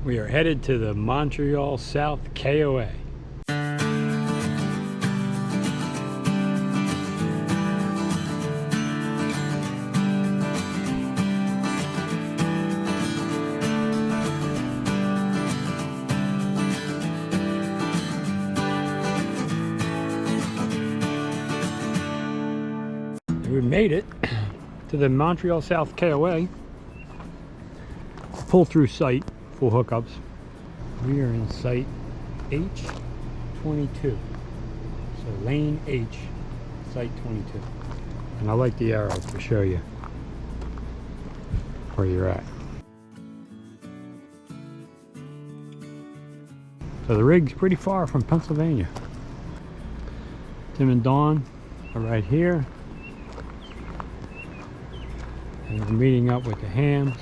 We are headed to the Montreal South KOA. We made it to the Montreal South KOA. Pull-through site, full hookups. We are in site H22. So lane H, site 22. And I like the arrow to show you where you're at. So the rig's pretty far from Pennsylvania. Tim and Dawn are right here. And we're meeting up with the Hams.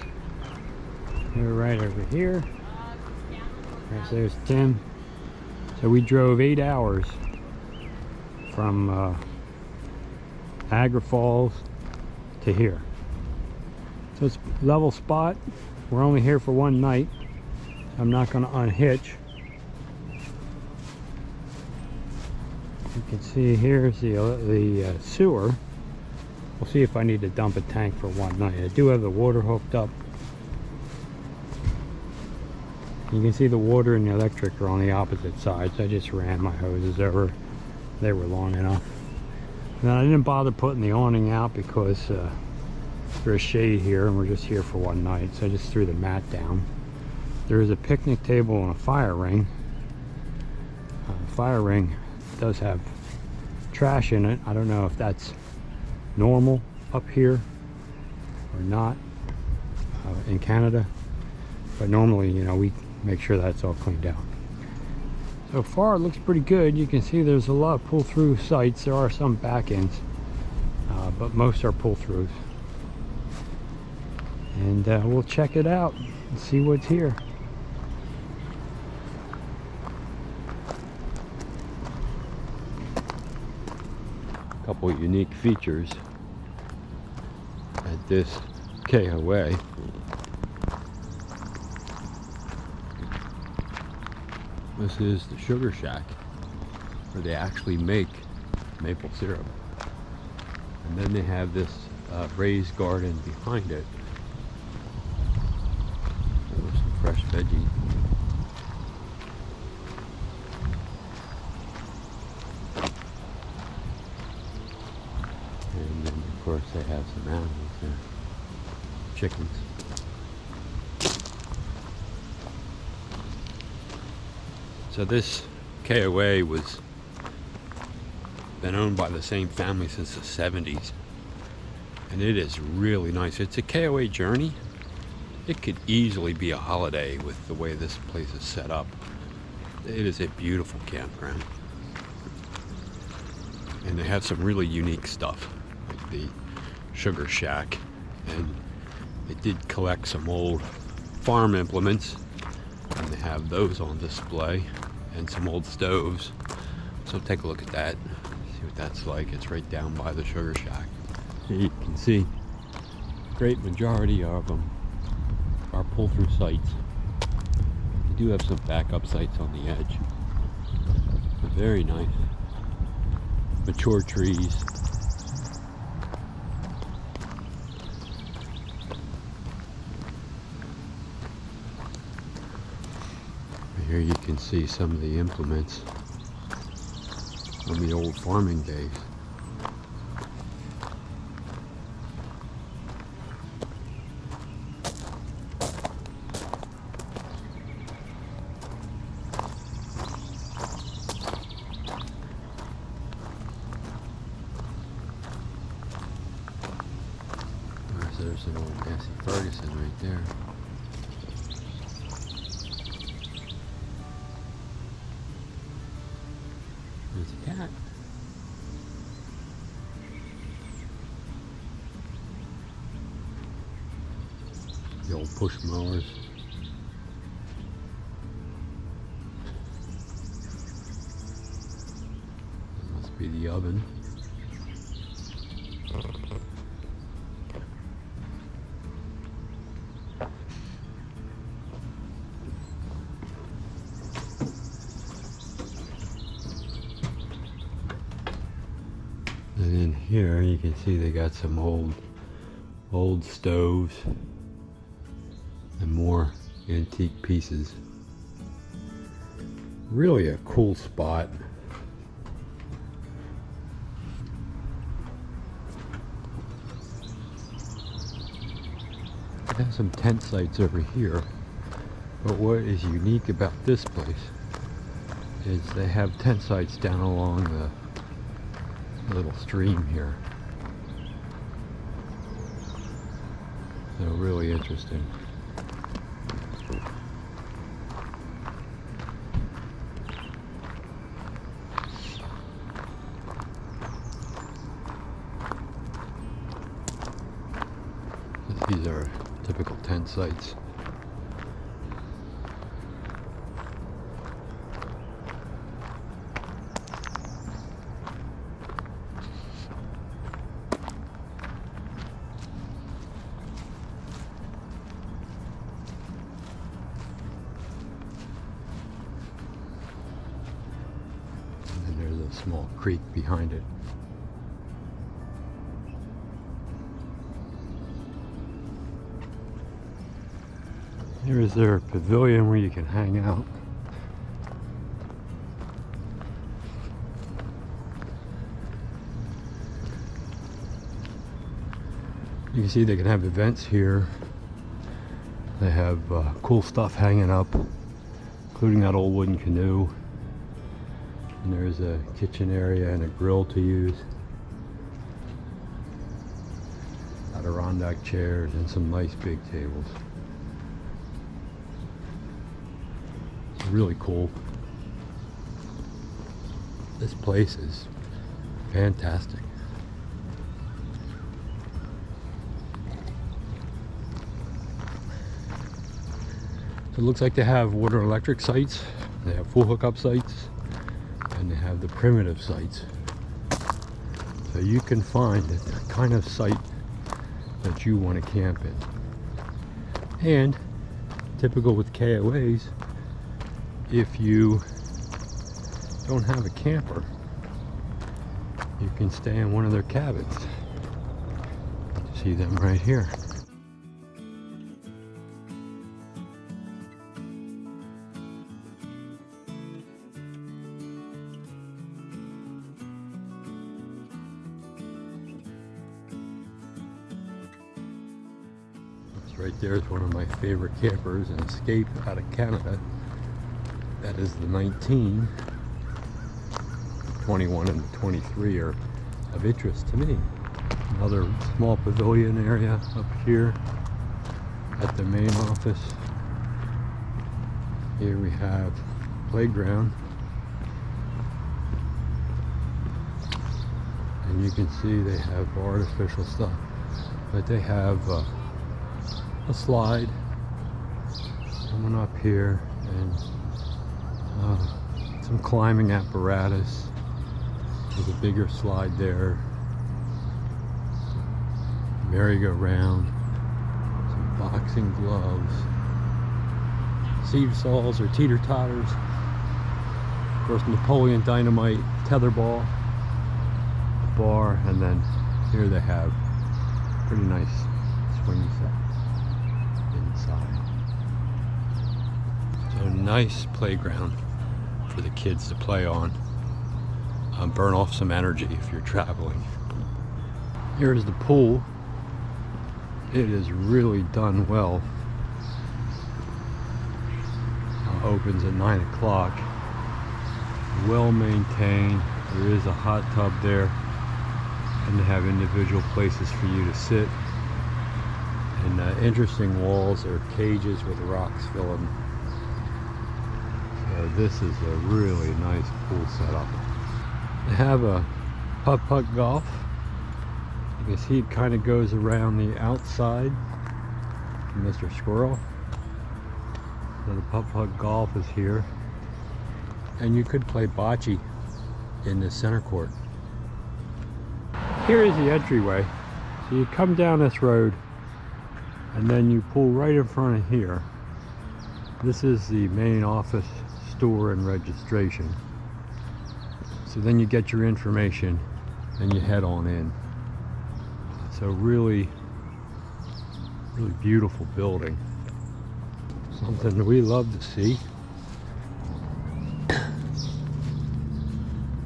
They're right over here. There's Tim. So we drove 8 hours from Niagara Falls to here. So it's a level spot. We're only here for one night. I'm not going to unhitch. You can see here's the sewer. We'll see if I need to dump a tank for one night. I do have the water hooked up. You can see the water and the electric are on the opposite sides. I just ran my hoses over. They were long enough. And then I didn't bother putting the awning out because there's shade here and we're just here for one night. So I just threw the mat down. There is a picnic table and a fire ring. The fire ring does have trash in it. I don't know if that's normal up here or not in Canada, but normally, you know, we make sure that's all cleaned out. So far it looks pretty good. You can see there's a lot of pull-through sites. There are some back ends, but most are pull-throughs. And we'll check it out and see what's here. Couple unique features at this KOA. This is the sugar shack where they actually make maple syrup, and then they have this raised garden behind it with some fresh veggies. And then of course they have some animals there, chickens. So this KOA was been owned by the same family since the 70s, and it is really nice. It's a KOA Journey. It could easily be a Holiday with the way this place is set up. It is a beautiful campground, and they have some really unique stuff like the sugar shack, and they did collect some old farm implements, and they have those on display, and some old stoves. So take a look at that, see what that's like. It's right down by the sugar shack. You can see great majority of them are pull-through sites. They do have some backup sites on the edge, but very nice. Mature trees. Here you can see some of the implements from the old farming days. There's an old Massey Ferguson right there. There's a cat. The old push mowers. That must be the oven. here you can see they got some old stoves and more antique pieces. Really a cool spot. They have some tent sites over here, but what is unique about this place is they have tent sites down along the little stream here. So really interesting. These are typical tent sites. And there's a small creek behind it. Here is their pavilion where you can hang out. You can see they can have events here. They have cool stuff hanging up, including that old wooden canoe. And there's a kitchen area and a grill to use. Adirondack chairs and some nice big tables. Really cool. This place is fantastic. So it looks like they have water and electric sites, they have full hookup sites, and they have the primitive sites. So you can find the kind of site that you want to camp in. And typical with KOAs, if you don't have a camper, you can stay in one of their cabins. You see them right here. This right there is one of my favorite campers, an Escape out of Canada. That is the 19. 21 and 23 are of interest to me. Another small pavilion area up here at the main office. Here we have playground. And you can see they have artificial stuff. But they have a slide coming up here and some climbing apparatus. There's a bigger slide there. Merry-go-round. Some boxing gloves. Seesaws or teeter-totters. Of course, Napoleon Dynamite tetherball. Bar, and then here they have pretty nice swing set inside. So nice playground for the kids to play on. Burn off some energy if you're traveling. Here's the pool. It is really done well. Opens at 9 o'clock. Well maintained. There is a hot tub there, and they have individual places for you to sit. And interesting walls or cages with rocks filling. So this is a really nice pool setup. They have a putt-putt golf. You can see it kind of goes around the outside. Mr. Squirrel. So the putt-putt golf is here. And you could play bocce in the center court. Here is the entryway. So you come down this road and then you pull right in front of here. This is the main office, store, and registration. So then you get your information and you head on in. It's a really beautiful building. Something we love to see.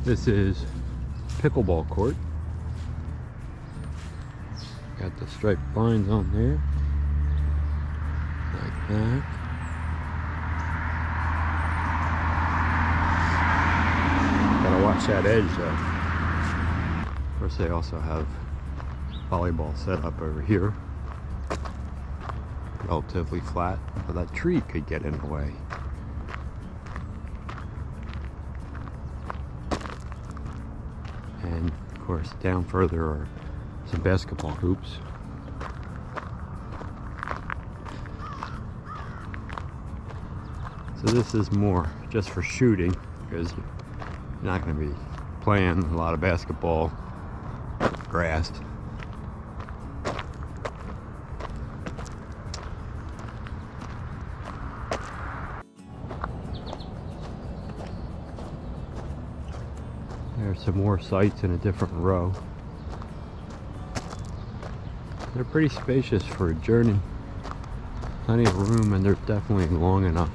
This is pickleball court. Got the striped lines on there, like that. Gotta watch that edge though. Of course, they also have volleyball set up over here. Relatively flat, but that tree could get in the way. And of course, down further are some basketball hoops. So this is more just for shooting, because you're not going to be playing a lot of basketball grass. There's some more sites in a different row. They're pretty spacious for a journey. Plenty of room, and they're definitely long enough.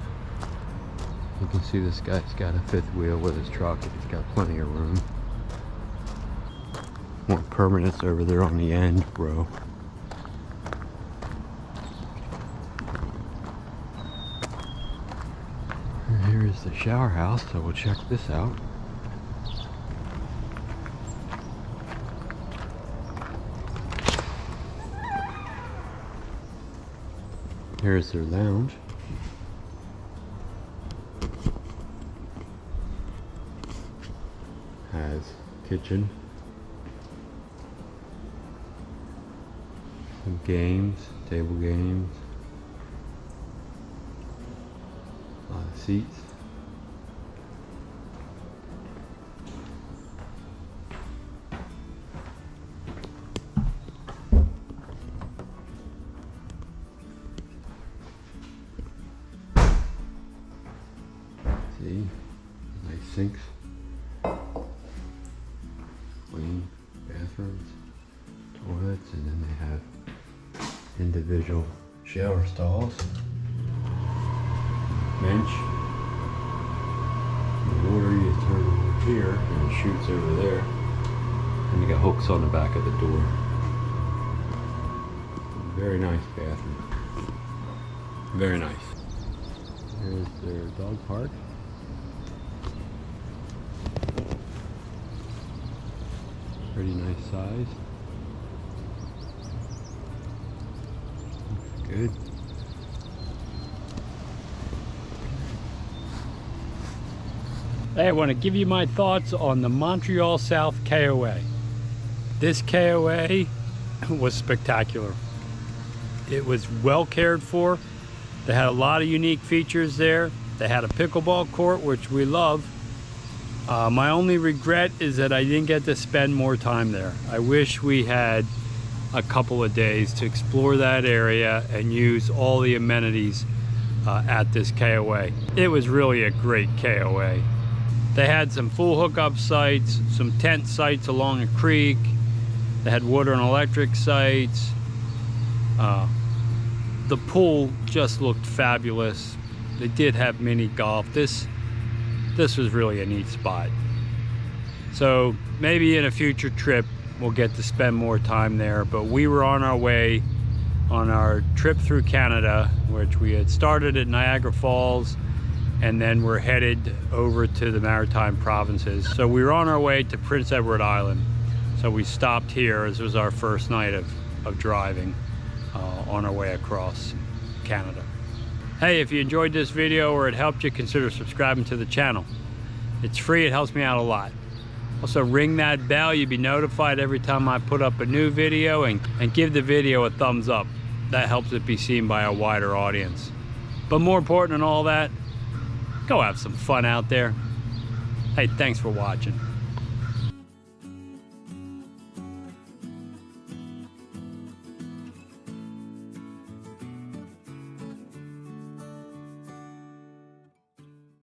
You can see this guy's got a fifth wheel with his truck. He's got plenty of room. More permanents over there on the end row. And here's the shower house, so we'll check this out. Here's their lounge. Has kitchen, some games, table games, a lot of seats. See, nice sinks, clean bathrooms, toilets, and then they have individual shower stalls, bench. The water you turn over here and it shoots over there, and you got hooks on the back of the door. Very nice bathroom. Very nice. Here's their dog park. Pretty nice size. Looks good. Hey, I want to give you my thoughts on the Montreal South KOA. This KOA was spectacular. It was well cared for. They had a lot of unique features there. They had a pickleball court, which we love. My only regret is that I didn't get to spend more time there. I wish we had a couple of days to explore that area and use all the amenities at this KOA. It was really a great KOA. They had some full hookup sites, some tent sites along a creek. They had water and electric sites. The pool just looked fabulous. They did have mini golf. This was really a neat spot. So maybe in a future trip we'll get to spend more time there, but we were on our way on our trip through Canada, which we had started at Niagara Falls and then we're headed over to the Maritime Provinces. So we were on our way to Prince Edward Island. So we stopped here. This was our first night of driving on our way across Canada. Hey, if you enjoyed this video or it helped you, consider subscribing to the channel. It's free, it helps me out a lot. Also ring that bell, you'll be notified every time I put up a new video, and give the video a thumbs up. That helps it be seen by a wider audience. But more important than all that, go have some fun out there. Hey, thanks for watching.